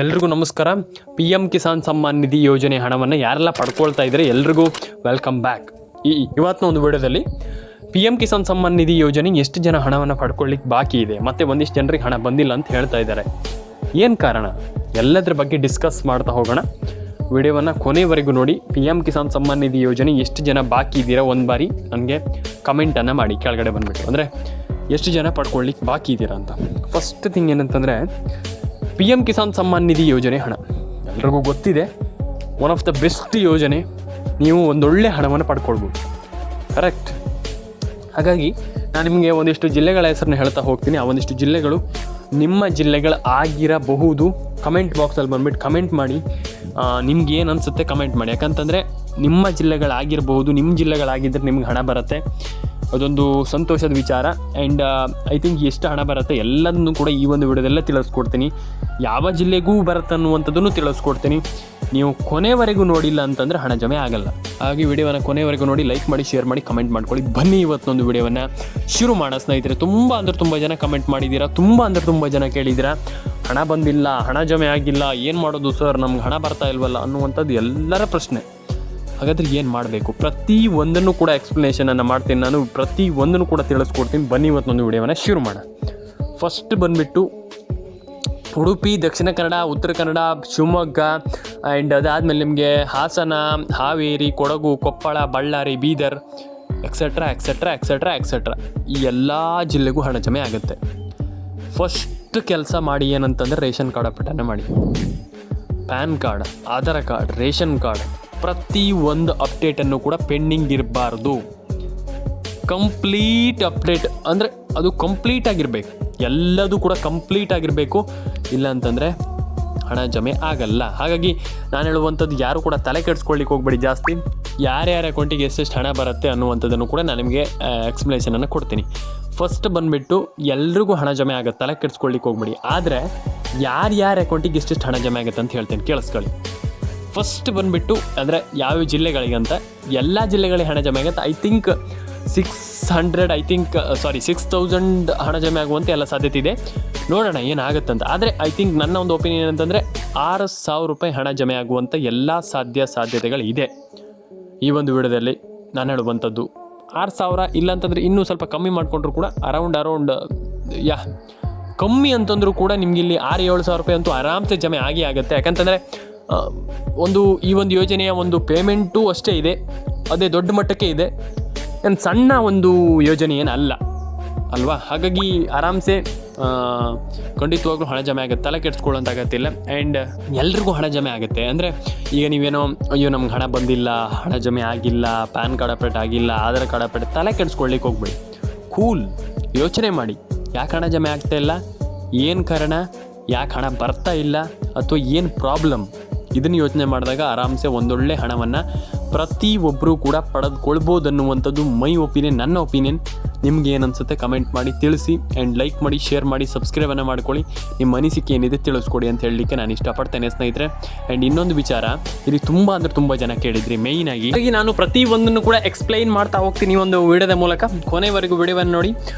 ಎಲ್ರಿಗೂ ನಮಸ್ಕಾರ. PM ಕಿಸಾನ್ ಸಮ್ಮಾನ್ ನಿಧಿ ಯೋಜನೆ ಹಣವನ್ನು ಯಾರೆಲ್ಲ ಪಡ್ಕೊಳ್ತಾ ಇದ್ದಾರೆ ಎಲ್ರಿಗೂ ವೆಲ್ಕಮ್ ಬ್ಯಾಕ್. ಇವತ್ತಿನ ಒಂದು ವಿಡಿಯೋದಲ್ಲಿ PM ಕಿಸಾನ್ ಸಮ್ಮಾನ್ ನಿಧಿ ಯೋಜನೆ ಎಷ್ಟು ಜನ ಹಣವನ್ನು ಪಡ್ಕೊಳ್ಳಿಕ್ಕೆ ಬಾಕಿ ಇದೆ ಮತ್ತು ಒಂದಿಷ್ಟು ಜನರಿಗೆ ಹಣ ಬಂದಿಲ್ಲ ಅಂತ ಹೇಳ್ತಾ ಇದ್ದಾರೆ. ಏನು ಕಾರಣ ಎಲ್ಲದರ ಬಗ್ಗೆ ಡಿಸ್ಕಸ್ ಮಾಡ್ತಾ ಹೋಗೋಣ. ವಿಡಿಯೋವನ್ನು ಕೊನೆವರೆಗೂ ನೋಡಿ. PM ಕಿಸಾನ್ ಸಮ್ಮಾನ್ ನಿಧಿ ಯೋಜನೆ ಎಷ್ಟು ಜನ ಬಾಕಿ ಇದ್ದೀರಾ ಒಂದು ಬಾರಿ ನನಗೆ ಕಮೆಂಟನ್ನು ಮಾಡಿ ಕೆಳಗಡೆ ಬಂದುಬಿಟ್ಟು, ಅಂದರೆ ಎಷ್ಟು ಜನ ಪಡ್ಕೊಳ್ಳಿಕ್ಕೆ ಬಾಕಿ ಇದ್ದೀರಾ ಅಂತ. ಫಸ್ಟ್ ಥಿಂಗ್ ಏನಂತಂದರೆ PM ಕಿಸಾನ್ ಸಮ್ಮಾನ್ ನಿಧಿ ಯೋಜನೆ ಹಣ ಎಲ್ರಿಗೂ ಗೊತ್ತಿದೆ, ಒನ್ ಆಫ್ ದ ಬೆಸ್ಟ್ ಯೋಜನೆ. ನೀವು ಒಂದೊಳ್ಳೆ ಹಣವನ್ನು ಪಡ್ಕೊಳ್ಬೋದು, ಕರೆಕ್ಟ್. ಹಾಗಾಗಿ ನಾನು ನಿಮಗೆ ಒಂದಿಷ್ಟು ಜಿಲ್ಲೆಗಳ ಹೆಸರನ್ನ ಹೇಳ್ತಾ ಹೋಗ್ತೀನಿ. ಆ ಒಂದಿಷ್ಟು ಜಿಲ್ಲೆಗಳು ನಿಮ್ಮ ಜಿಲ್ಲೆಗಳು ಆಗಿರಬಹುದು. ಕಮೆಂಟ್ ಬಾಕ್ಸಲ್ಲಿ ಬಂದುಬಿಟ್ಟು ಕಮೆಂಟ್ ಮಾಡಿ, ನಿಮ್ಗೆ ಏನು ಅನಿಸುತ್ತೆ ಕಮೆಂಟ್ ಮಾಡಿ. ಯಾಕಂತಂದರೆ ನಿಮ್ಮ ಜಿಲ್ಲೆಗಳಾಗಿರ್ಬೋದು, ನಿಮ್ಮ ಜಿಲ್ಲೆಗಳಾಗಿದ್ದರೆ ನಿಮ್ಗೆ ಹಣ ಬರುತ್ತೆ, ಅದೊಂದು ಸಂತೋಷದ ವಿಚಾರ. ಆ್ಯಂಡ್ ಐ ಥಿಂಕ್ ಎಷ್ಟು ಹಣ ಬರುತ್ತೆ ಎಲ್ಲದನ್ನು ಕೂಡ ಈ ಒಂದು ವಿಡಿಯೋದೆಲ್ಲ ತಿಳಿಸ್ಕೊಡ್ತೀನಿ. ಯಾವ ಜಿಲ್ಲೆಗೂ ಬರುತ್ತೆ ಅನ್ನುವಂಥದ್ದನ್ನು ತಿಳಿಸ್ಕೊಡ್ತೀನಿ. ನೀವು ಕೊನೆವರೆಗೂ ನೋಡಿಲ್ಲ ಅಂತಂದರೆ ಹಣ ಜಮೆ ಆಗಲ್ಲ. ಹಾಗೆ ವಿಡಿಯೋವನ್ನು ಕೊನೆವರೆಗೂ ನೋಡಿ, ಲೈಕ್ ಮಾಡಿ, ಶೇರ್ ಮಾಡಿ, ಕಮೆಂಟ್ ಮಾಡ್ಕೊಳ್ಳಿ. ಬನ್ನಿ ಇವತ್ತೊಂದು ವಿಡಿಯೋವನ್ನು ಶುರು ಮಾಡೋ ಸ್ನೇಹಿತರೆ. ತುಂಬ ಜನ ಕಮೆಂಟ್ ಮಾಡಿದ್ದೀರಾ, ತುಂಬ ಜನ ಕೇಳಿದ್ದೀರಾ ಹಣ ಬಂದಿಲ್ಲ, ಹಣ ಜಮೆ ಆಗಿಲ್ಲ, ಏನು ಮಾಡೋದು ಸರ್, ನಮ್ಗೆ ಹಣ ಬರ್ತಾ ಇಲ್ವಲ್ಲ ಅನ್ನುವಂಥದ್ದು ಎಲ್ಲರ ಪ್ರಶ್ನೆ. ಹಾಗಾದರೆ ಏನು ಮಾಡಬೇಕು, ಪ್ರತಿ ಒಂದನ್ನು ಕೂಡ ಎಕ್ಸ್ಪ್ಲನೇಷನನ್ನು ಮಾಡ್ತೀನಿ ನಾನು, ಪ್ರತಿ ಒಂದನ್ನು ಕೂಡ ತಿಳಿಸ್ಕೊಡ್ತೀನಿ. ಬನ್ನಿ ಇವತ್ತೊಂದು ವಿಡಿಯೋವನ್ನು ಶುರು ಮಾಡೋಣ. ಫಸ್ಟ್ ಬಂದುಬಿಟ್ಟು ಉಡುಪಿ, ದಕ್ಷಿಣ ಕನ್ನಡ, ಉತ್ತರ ಕನ್ನಡ, ಶಿವಮೊಗ್ಗ, ಆ್ಯಂಡ್ ಅದಾದಮೇಲೆ ನಿಮಗೆ Hassan, Haveri, Kodagu, Koppal, Ballari, Bidar, etcetera etcetera etcetera etcetera ಈ ಎಲ್ಲ ಜಿಲ್ಲೆಗೂ ಹಣ ಜಮೆ ಆಗುತ್ತೆ. ಫಸ್ಟ್ ಕೆಲಸ ಮಾಡಿ ಏನಂತಂದರೆ ರೇಷನ್ ಕಾರ್ಡ್ ಅಪ್ಡೇಟನ್ನು ಮಾಡಿ. PAN card, Aadhaar card, ration card ಪ್ರತಿ ಒಂದು ಅಪ್ಡೇಟನ್ನು ಕೂಡ ಪೆಂಡಿಂಗ್ ಇರಬಾರ್ದು. ಕಂಪ್ಲೀಟ್ ಅಪ್ಡೇಟ್ ಅಂದರೆ ಅದು ಕಂಪ್ಲೀಟ್ ಆಗಿರಬೇಕು, ಎಲ್ಲದೂ ಕೂಡ ಕಂಪ್ಲೀಟ್ ಆಗಿರಬೇಕು. ಇಲ್ಲ ಅಂತಂದರೆ ಹಣ ಜಮೆ ಆಗಲ್ಲ. ಹಾಗಾಗಿ ನಾನು ಹೇಳುವಂಥದ್ದು ಯಾರು ಕೂಡ ತಲೆ ಕೆಡಿಸ್ಕೊಳ್ಳಿಕ್ಕೆ ಹೋಗ್ಬೇಡಿ ಜಾಸ್ತಿ. ಯಾರ್ಯಾರ ಅಕೌಂಟಿಗೆ ಎಷ್ಟೆಷ್ಟು ಹಣ ಬರುತ್ತೆ ಅನ್ನುವಂಥದ್ದನ್ನು ಕೂಡ ನಾನು ನಿಮಗೆ ಎಕ್ಸ್ಪ್ಲನೇಷನನ್ನು ಕೊಡ್ತೀನಿ. ಫಸ್ಟ್ ಬಂದುಬಿಟ್ಟು ಎಲ್ರಿಗೂ ಹಣ ಜಮೆ ಆಗುತ್ತೆ, ತಲೆ ಕೆಡಿಸ್ಕೊಳ್ಳಿಕ್ಕೆ ಹೋಗ್ಬೇಡಿ. ಆದರೆ ಯಾರ್ಯಾರ ಅಕೌಂಟಿಗೆ ಎಷ್ಟೆಷ್ಟು ಹಣ ಜಮೆ ಆಗುತ್ತೆ ಅಂತ ಹೇಳ್ತೀನಿ, ಕೇಳಿಸ್ಕೊಳ್ಳಿ. ಫಸ್ಟ್ ಬಂದುಬಿಟ್ಟು ಅಂದರೆ ಯಾವ ಜಿಲ್ಲೆಗಳಿಗೆ ಅಂತ, ಎಲ್ಲ ಜಿಲ್ಲೆಗಳಿಗೆ ಹಣ ಜಮೆ ಆಗುತ್ತೆ. ಐ ಥಿಂಕ್ 6,000 ಹಣ ಜಮೆ ಆಗುವಂತೆ ಎಲ್ಲ ಸಾಧ್ಯತೆ ಇದೆ. ನೋಡೋಣ ಏನಾಗುತ್ತಂತ. ಆದರೆ ಐ ಥಿಂಕ್ ನನ್ನ ಒಂದು ಒಪಿನಿಯನ್ ಅಂತಂದರೆ 6,000 ರೂಪಾಯಿ ಹಣ ಜಮೆ ಆಗುವಂಥ ಎಲ್ಲ ಸಾಧ್ಯತೆಗಳಿದೆ. ಈ ಒಂದು ವಿಡಿಯೋದಲ್ಲಿ ನಾನು ಹೇಳುವಂಥದ್ದು 6,000 ಇಲ್ಲಾಂತಂದರೆ ಇನ್ನೂ ಸ್ವಲ್ಪ ಕಮ್ಮಿ ಮಾಡಿಕೊಂಡ್ರು ಕೂಡ ಅರೌಂಡ್ ಕಮ್ಮಿ ಅಂತಂದರೂ ಕೂಡ ನಿಮ್ಗೆ ಇಲ್ಲಿ 6,000-7 ಸಾವಿರ ರೂಪಾಯಿ ಅಂತೂ ಆರಾಮ್ಸೆ ಜಮೆ ಆಗುತ್ತೆ. ಯಾಕಂತಂದರೆ ಈ ಒಂದು ಯೋಜನೆಯ ಒಂದು ಪೇಮೆಂಟು ಅಷ್ಟೇ ಇದೆ, ಅದೇ ದೊಡ್ಡ ಮಟ್ಟಕ್ಕೆ ಇದೆ, ಏನು ಸಣ್ಣ ಒಂದು ಯೋಜನೆ ಏನಲ್ಲ ಅಲ್ವಾ. ಹಾಗಾಗಿ ಆರಾಮ್ಸೆ ಖಂಡಿತವಾಗ್ಲೂ ಹಣ ಜಮೆ ಆಗುತ್ತೆ, ತಲೆ ಕೆಡಿಸ್ಕೊಳ್ಳೋಂಥ ಅಗತ್ಯ. ಆ್ಯಂಡ್ ಎಲ್ರಿಗೂ ಹಣ ಜಮೆ ಆಗುತ್ತೆ. ಅಂದರೆ ಈಗ ನೀವೇನೋ ಅಯ್ಯೋ ನಮ್ಗೆ ಹಣ ಬಂದಿಲ್ಲ, ಹಣ ಜಮೆ ಆಗಿಲ್ಲ, ಪ್ಯಾನ್ ಕಾರ್ಡ್ ಅಪ್ಡೇಟ್ ಆಗಿಲ್ಲ, ಆಧಾರ್ ಕಾರ್ಡ್ ಅಪ್ಡೇಟ್, ತಲೆ ಕೆಡಿಸ್ಕೊಳ್ಳಿಕ್ಕೆ ಹೋಗ್ಬೇಡಿ. ಕೂಲ್ ಯೋಚನೆ ಮಾಡಿ, ಯಾಕೆ ಹಣ ಜಮೆ ಆಗ್ತಾ ಇಲ್ಲ, ಏನು ಕಾರಣ, ಯಾಕೆ ಹಣ ಬರ್ತಾ ಇಲ್ಲ, ಅಥವಾ ಏನು ಪ್ರಾಬ್ಲಮ್, ಇದನ್ನು ಯೋಚನೆ ಮಾಡಿದಾಗ ಆರಾಮ್ಸೆ ಒಂದೊಳ್ಳೆ ಹಣವನ್ನು ಪ್ರತಿಯೊಬ್ಬರೂ ಕೂಡ ಪಡೆದುಕೊಳ್ಬೋದು ಅನ್ನುವಂಥದ್ದು ಮೈ ಒಪಿನಿಯನ್, ನನ್ನ ಒಪಿನಿಯನ್. ನಿಮ್ಗೆ ಏನು ಅನಿಸುತ್ತೆ ಕಮೆಂಟ್ ಮಾಡಿ ತಿಳಿಸಿ. ಆ್ಯಂಡ್ ಲೈಕ್ ಮಾಡಿ, ಶೇರ್ ಮಾಡಿ, ಸಬ್ಸ್ಕ್ರೈಬನ್ನು ಮಾಡ್ಕೊಳ್ಳಿ. ನಿಮ್ಮ ಅನಿಸಿಕೆ ಏನಿದೆ ತಿಳಿಸ್ಕೊಡಿ ಅಂತ ಹೇಳಲಿಕ್ಕೆ ನಾನು ಇಷ್ಟಪಡ್ತೇನೆ ಸ್ನೇಹಿತರೆ. ಆ್ಯಂಡ್ ಇನ್ನೊಂದು ವಿಚಾರ, ಇಲ್ಲಿ ತುಂಬ ಜನ ಕೇಳಿದ್ರಿ ಮೇಯ್ನಾಗಿ. ಹಾಗಾಗಿ ನಾನು ಪ್ರತಿಯೊಂದನ್ನು ಕೂಡ ಎಕ್ಸ್ಪ್ಲೈನ್ ಮಾಡ್ತಾ ಹೋಗ್ತೀನಿ ಒಂದು ವಿಡಿಯೋದ ಮೂಲಕ. ಕೊನೆವರೆಗೂ ವಿಡಿಯೋವನ್ನು ನೋಡಿ.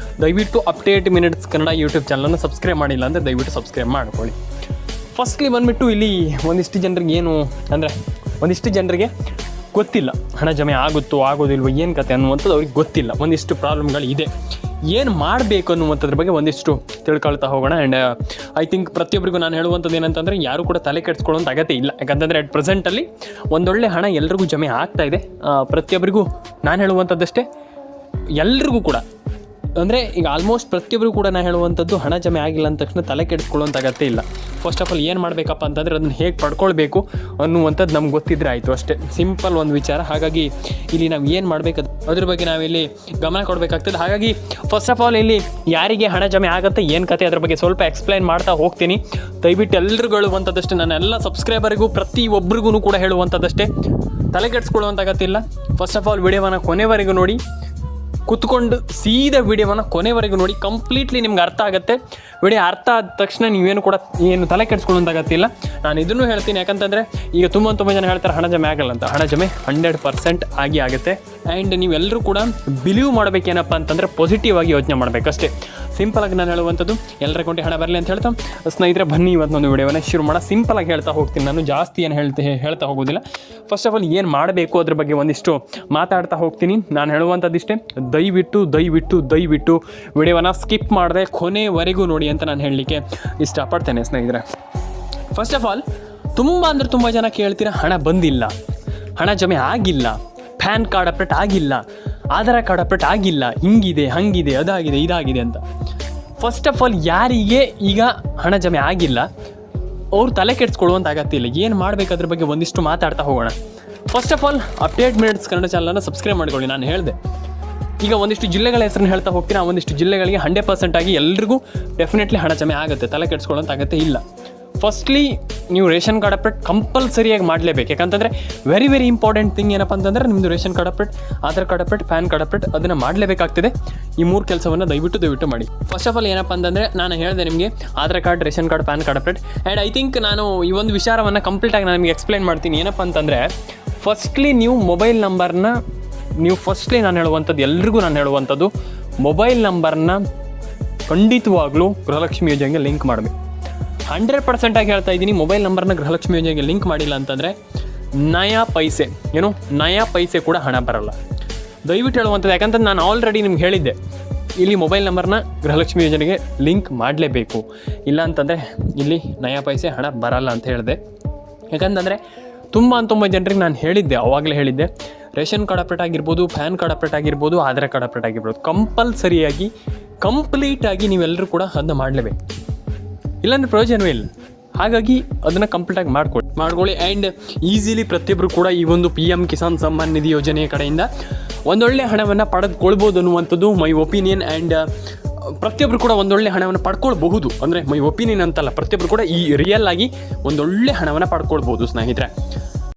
ದಯವಿಟ್ಟು ಅಪ್ಡೇಟ್ ಮಿನಿಟ್ಸ್ ಕನ್ನಡ ಯೂಟ್ಯೂಬ್ ಚಾನಲನ್ನು ಸಬ್ಸ್ಕ್ರೈಬ್ ಮಾಡಿಲ್ಲ ಅಂದರೆ ದಯವಿಟ್ಟು ಸಬ್ಸ್ಕ್ರೈಬ್ ಮಾಡ್ಕೊಳ್ಳಿ. ಫಸ್ಟ್ಲಿ ಬಂದುಬಿಟ್ಟು ಇಲ್ಲಿ ಒಂದಿಷ್ಟು ಜನರಿಗೆ ಗೊತ್ತಿಲ್ಲ ಹಣ ಜಮೆ ಆಗೋದಿಲ್ವ, ಏನು ಕತೆ ಅನ್ನುವಂಥದ್ದು ಅವ್ರಿಗೆ ಗೊತ್ತಿಲ್ಲ. ಒಂದಿಷ್ಟು ಪ್ರಾಬ್ಲಮ್ಗಳು ಇದೆ, ಏನು ಮಾಡಬೇಕು ಅನ್ನುವಂಥದ್ರ ಬಗ್ಗೆ ಒಂದಿಷ್ಟು ತಿಳ್ಕೊಳ್ತಾ ಹೋಗೋಣ. ಆ್ಯಂಡ್ ಐ ಥಿಂಕ್ ಪ್ರತಿಯೊಬ್ಬರಿಗೂ ನಾನು ಹೇಳುವಂಥದ್ದು ಏನಂತಂದರೆ ಯಾರು ಕೂಡ ತಲೆ ಕೆಡಿಸ್ಕೊಳ್ಳೋಂಥ ಅಗತ್ಯ ಇಲ್ಲ. ಯಾಕಂತಂದರೆ ಅಟ್ ಪ್ರೆಸೆಂಟಲ್ಲಿ ಒಂದೊಳ್ಳೆ ಹಣ ಎಲ್ರಿಗೂ ಜಮೆ ಆಗ್ತಾ ಇದೆ. ಪ್ರತಿಯೊಬ್ಬರಿಗೂ ನಾನು ಹೇಳುವಂಥದ್ದಷ್ಟೇ, ಎಲ್ರಿಗೂ ಕೂಡ ಅಂದರೆ ಈಗ ಆಲ್ಮೋಸ್ಟ್ ಪ್ರತಿಯೊಬ್ಬರು ಕೂಡ ನಾನು ಹೇಳುವಂಥದ್ದು ಹಣ ಜಮೆ ಆಗಿಲ್ಲ ಅಂದ ತಕ್ಷಣ ತಲೆ ಕೆಡಿಸ್ಕೊಳ್ಳೋಂಥ ಅಗತ್ಯ ಇಲ್ಲ. ಫಸ್ಟ್ ಆಫ್ ಆಲ್ ಏನು ಮಾಡಬೇಕಪ್ಪ ಅಂತಂದರೆ ಅದನ್ನು ಹೇಗೆ ಪಡ್ಕೊಳ್ಬೇಕು ಅನ್ನುವಂಥದ್ದು ನಮ್ಗೆ ಗೊತ್ತಿದ್ರೆ ಆಯಿತು, ಅಷ್ಟೇ. ಸಿಂಪಲ್ ಒಂದು ವಿಚಾರ. ಹಾಗಾಗಿ ಇಲ್ಲಿ ನಾವು ಏನು ಮಾಡಬೇಕು ಅದ್ರ ಬಗ್ಗೆ ನಾವಿಲ್ಲಿ ಗಮನ ಕೊಡಬೇಕಾಗ್ತದೆ. ಹಾಗಾಗಿ ಫಸ್ಟ್ ಆಫ್ ಆಲ್ ಇಲ್ಲಿ ಯಾರಿಗೆ ಹಣ ಜಮೆ ಆಗುತ್ತೆ, ಏನು ಕತೆ, ಅದ್ರ ಬಗ್ಗೆ ಸ್ವಲ್ಪ ಎಕ್ಸ್ಪ್ಲೈನ್ ಮಾಡ್ತಾ ಹೋಗ್ತೀನಿ. ದಯವಿಟ್ಟು ಎಲ್ರಿಗೂ ಹೇಳುವಂಥದ್ದಷ್ಟೇ, ನನ್ನೆಲ್ಲ ಸಬ್ಸ್ಕ್ರೈಬರಿಗೂ ಪ್ರತಿಯೊಬ್ಬರಿಗೂ ಕೂಡ ಹೇಳುವಂಥದ್ದಷ್ಟೇ, ತಲೆ ಕೆಡಿಸ್ಕೊಳ್ಳುವಂಥ ಅಗತ್ಯ ಇಲ್ಲ. ಫಸ್ಟ್ ಆಫ್ ಆಲ್ ವಿಡಿಯೋವನ್ನು ಕೊನೆವರೆಗೂ ನೋಡಿ, ಕೂತ್ಕೊಂಡು ಸೀದಾ ವಿಡಿಯೋವನ್ನು ಕೊನೆವರೆಗೂ ನೋಡಿ. ಕಂಪ್ಲೀಟ್ಲಿ ನಿಮ್ಗೆ ಅರ್ಥ ಆಗುತ್ತೆ. ವಿಡಿಯೋ ಅರ್ಥ ಆದ ತಕ್ಷಣ ನೀವೇನು ಕೂಡ ಏನು ತಲೆ ಕೆಡಿಸ್ಕೊಳ್ಳೋಂತಾಗತ್ತಿಲ್ಲ. ನಾನು ಇದನ್ನು ಹೇಳ್ತೀನಿ, ಯಾಕಂತಂದರೆ ಈಗ ತುಂಬ ಜನ ಹೇಳ್ತಾರೆ ಹಣ ಜಮೆ ಆಗಲ್ಲ ಅಂತ. ಹಣ ಜಮೆ 100% ಆಗುತ್ತೆ. ಆ್ಯಂಡ್ ನೀವೆಲ್ಲರೂ ಕೂಡ ಬಿಲೀವ್ ಮಾಡಬೇಕೇನಪ್ಪ ಅಂತಂದರೆ ಪಾಸಿಟಿವ್ ಆಗಿ ಯೋಚನೆ ಮಾಡಬೇಕಷ್ಟೇ. ಸಿಂಪಲಾಗಿ ನಾನು ಹೇಳುವಂಥದ್ದು ಎಲ್ಲರ ಅಕೌಂಟಿಗೆ ಹಣ ಬರಲಿ ಅಂತ ಹೇಳ್ತಾ ಸ್ನೇಹಿತರೆ ಬನ್ನಿ ಇವತ್ತೊಂದು ವಿಡಿಯೋನ ಶುರು ಮಾಡೋಣ. ಸಿಂಪಲಾಗಿ ಹೇಳ್ತಾ ಹೋಗ್ತೀನಿ, ನಾನು ಜಾಸ್ತಿ ಏನು ಹೇಳ್ತಾ ಹೋಗೋದಿಲ್ಲ. ಫಸ್ಟ್ ಆಫ್ ಆಲ್ ಏನು ಮಾಡಬೇಕು ಅದ್ರ ಬಗ್ಗೆ ಒಂದಿಷ್ಟು ಮಾತಾಡ್ತಾ ಹೋಗ್ತೀನಿ. ನಾನು ಹೇಳುವಂಥದ್ದಿಷ್ಟೇ, ದಯವಿಟ್ಟು ವಿಡಿಯೋನ ಸ್ಕಿಪ್ ಮಾಡದೆ ಕೊನೆವರೆಗೂ ನೋಡಿ ಅಂತ ನಾನು ಹೇಳಲಿಕ್ಕೆ ಇಷ್ಟಪಡ್ತೇನೆ ಸ್ನೇಹಿತರೆ. ಫಸ್ಟ್ ಆಫ್ ಆಲ್ ತುಂಬ ಜನ ಕೇಳ್ತೀರಾ, ಹಣ ಬಂದಿಲ್ಲ, ಹಣ ಜಮೆ ಆಗಿಲ್ಲ, ಪ್ಯಾನ್ ಕಾರ್ಡ್ ಅಪ್ಡೇಟ್ ಆಗಿಲ್ಲ, ಆಧಾರ್ ಕಾರ್ಡ್ ಅಪ್ಡೇಟ್ ಆಗಿಲ್ಲ, ಹಿಂಗಿದೆ ಹಂಗಿದೆ ಅದಾಗಿದೆ ಇದಾಗಿದೆ ಅಂತ. ಫಸ್ಟ್ ಆಫ್ ಆಲ್ ಯಾರಿಗೆ ಈಗ ಹಣ ಜಮೆ ಆಗಿಲ್ಲ ಅವ್ರು ತಲೆ ಕೆಡಿಸ್ಕೊಳ್ಳುವಂಥ ಅಗತ್ಯ ಇಲ್ಲ. ಏನು ಮಾಡಬೇಕಾದ್ರ ಬಗ್ಗೆ ಒಂದಿಷ್ಟು ಮಾತಾಡ್ತಾ ಹೋಗೋಣ. First of all update minutes Kannada ಚಾನಲನ್ನು ಸಬ್ಸ್ಕ್ರೈಬ್ ಮಾಡ್ಕೊಳ್ಳಿ. ನಾನು ಹೇಳಿದೆ ಈಗ ಒಂದಿಷ್ಟು ಜಿಲ್ಲೆಗಳ ಹೆಸರನ್ನು ಹೇಳ್ತಾ ಹೋಗ್ತೀನಿ. ಆ ಒಂದಿಷ್ಟು ಜಿಲ್ಲೆಗಳಿಗೆ 100% ಆಗಿ ಎಲ್ರಿಗೂ ಡೆಫಿನೆಟ್ಲಿ ಹಣ ಜಮೆ ಆಗುತ್ತೆ, ತಲೆ ಕೆಡಿಸ್ಕೊಳ್ಳೋಂಥ ಅಗತ್ಯ ಇಲ್ಲ. ಫಸ್ಟ್ಲಿ ನೀವು ರೇಷನ್ ಕಾರ್ಡ್ ಅಪ್ಡೇಟ್ ಕಂಪಲ್ಸರಿಯಾಗಿ ಮಾಡಲೇಬೇಕು. ಯಾಕಂತಂದರೆ ವೆರಿ ಇಂಪಾರ್ಟೆಂಟ್ ಥಿಂಗ್ ಏನಪ್ಪ ಅಂತಂದರೆ ನಿಮ್ಮದು ration card update, Aadhaar card update, PAN card update ಅದನ್ನು ಮಾಡಲೇಬೇಕಾಗ್ತದೆ. ಈ 3 ಕೆಲಸವನ್ನು ದಯವಿಟ್ಟು ಮಾಡಿ. ಫಸ್ಟ್ ಆಫ್ ಆಲ್ ಏನಪ್ಪ ಅಂತಂದರೆ ನಾನು ಹೇಳಿದೆ ನಿಮಗೆ Aadhaar card, ration card, PAN card update. And I think ನಾನು ಈ ಒಂದು ವಿಚಾರವನ್ನು ಕಂಪ್ಲೀಟಾಗಿ ನಾನು ನಿಮಗೆ ಎಕ್ಸ್ಪ್ಲೈನ್ ಮಾಡ್ತೀನಿ. ಏನಪ್ಪ ಅಂತಂದರೆ ಫಸ್ಟ್ಲಿ ನೀವು ಮೊಬೈಲ್ ನಂಬರ್ನ ನಾನು ಹೇಳುವಂಥದ್ದು ಎಲ್ರಿಗೂ ನಾನು ಹೇಳುವಂಥದ್ದು ಮೊಬೈಲ್ ನಂಬರ್ನ ಖಂಡಿತವಾಗ್ಲೂ ಗೃಹಲಕ್ಷ್ಮಿ ಯೋಜನೆಗೆ ಲಿಂಕ್ ಮಾಡಬೇಕು. 100% ಆಗಿ ಹೇಳ್ತಾ ಇದ್ದೀನಿ, ಮೊಬೈಲ್ ನಂಬರ್ನ ಗೃಹಲಕ್ಷ್ಮಿ ಯೋಜನೆಗೆ ಲಿಂಕ್ ಮಾಡಿಲ್ಲ ಅಂತಂದರೆ ನಯಾ ಪೈಸೆ ಕೂಡ ಹಣ ಬರಲ್ಲ. ದಯವಿಟ್ಟು ಹೇಳುವಂಥದ್ದು, ಯಾಕಂತಂದ್ರೆ ನಾನು ಆಲ್ರೆಡಿ ನಿಮ್ಗೆ ಹೇಳಿದ್ದೆ, ಇಲ್ಲಿ ಮೊಬೈಲ್ ನಂಬರ್ನ ಗೃಹಲಕ್ಷ್ಮಿ ಯೋಜನೆಗೆ ಲಿಂಕ್ ಮಾಡಲೇಬೇಕು, ಇಲ್ಲ ಅಂತಂದರೆ ಇಲ್ಲಿ ನಯಾ ಪೈಸೆ ಹಣ ಬರಲ್ಲ ಅಂತ ಹೇಳಿದೆ. ಯಾಕಂತಂದರೆ ತುಂಬ ಜನರಿಗೆ ನಾನು ಹೇಳಿದ್ದೆ, ಆವಾಗಲೇ ಹೇಳಿದ್ದೆ, ರೇಷನ್ ಕಾರ್ಡ್ ಅಪ್ಡೇಟ್ ಆಗಿರ್ಬೋದು, ಪ್ಯಾನ್ ಕಾರ್ಡ್ ಅಪ್ಡೇಟ್ ಆಗಿರ್ಬೋದು, ಆಧಾರ್ ಕಾರ್ಡ್ ಅಪ್ಡೇಟ್ ಆಗಿರ್ಬೋದು, ಕಂಪಲ್ಸರಿಯಾಗಿ ಕಂಪ್ಲೀಟಾಗಿ ನೀವೆಲ್ಲರೂ ಕೂಡ ಅದನ್ನ ಮಾಡಲೇಬೇಕು, ಇಲ್ಲಾಂದರೆ ಪ್ರಯೋಜನವೇ ಇಲ್ಲ. ಹಾಗಾಗಿ ಅದನ್ನು ಕಂಪ್ಲೀಟಾಗಿ ಮಾಡ್ಕೊಳ್ಳಿ. ಆ್ಯಂಡ್ ಈಸಿಲಿ ಪ್ರತಿಯೊಬ್ಬರು ಕೂಡ ಈ ಒಂದು PM ಕಿಸಾನ್ ಸಮ್ಮಾನ್ ನಿಧಿ ಯೋಜನೆಯ ಕಡೆಯಿಂದ ಒಂದೊಳ್ಳೆ ಹಣವನ್ನು ಪಡೆದುಕೊಳ್ಬೋದು ಅನ್ನುವಂಥದ್ದು ಮೈ ಒಪಿನಿಯನ್. ಆ್ಯಂಡ್ ಪ್ರತಿಯೊಬ್ಬರು ಕೂಡ ಒಂದೊಳ್ಳೆ ಹಣವನ್ನು ಪಡ್ಕೊಳ್ಬಹುದು, ಅಂದರೆ ಮೈ ಒಪಿನಿಯನ್ ಅಂತಲ್ಲ, ಪ್ರತಿಯೊಬ್ಬರು ಕೂಡ ಈ ರಿಯಲ್ ಆಗಿ ಒಂದೊಳ್ಳೆ ಹಣವನ್ನು ಪಡ್ಕೊಳ್ಬೋದು ಸ್ನೇಹಿತರೆ.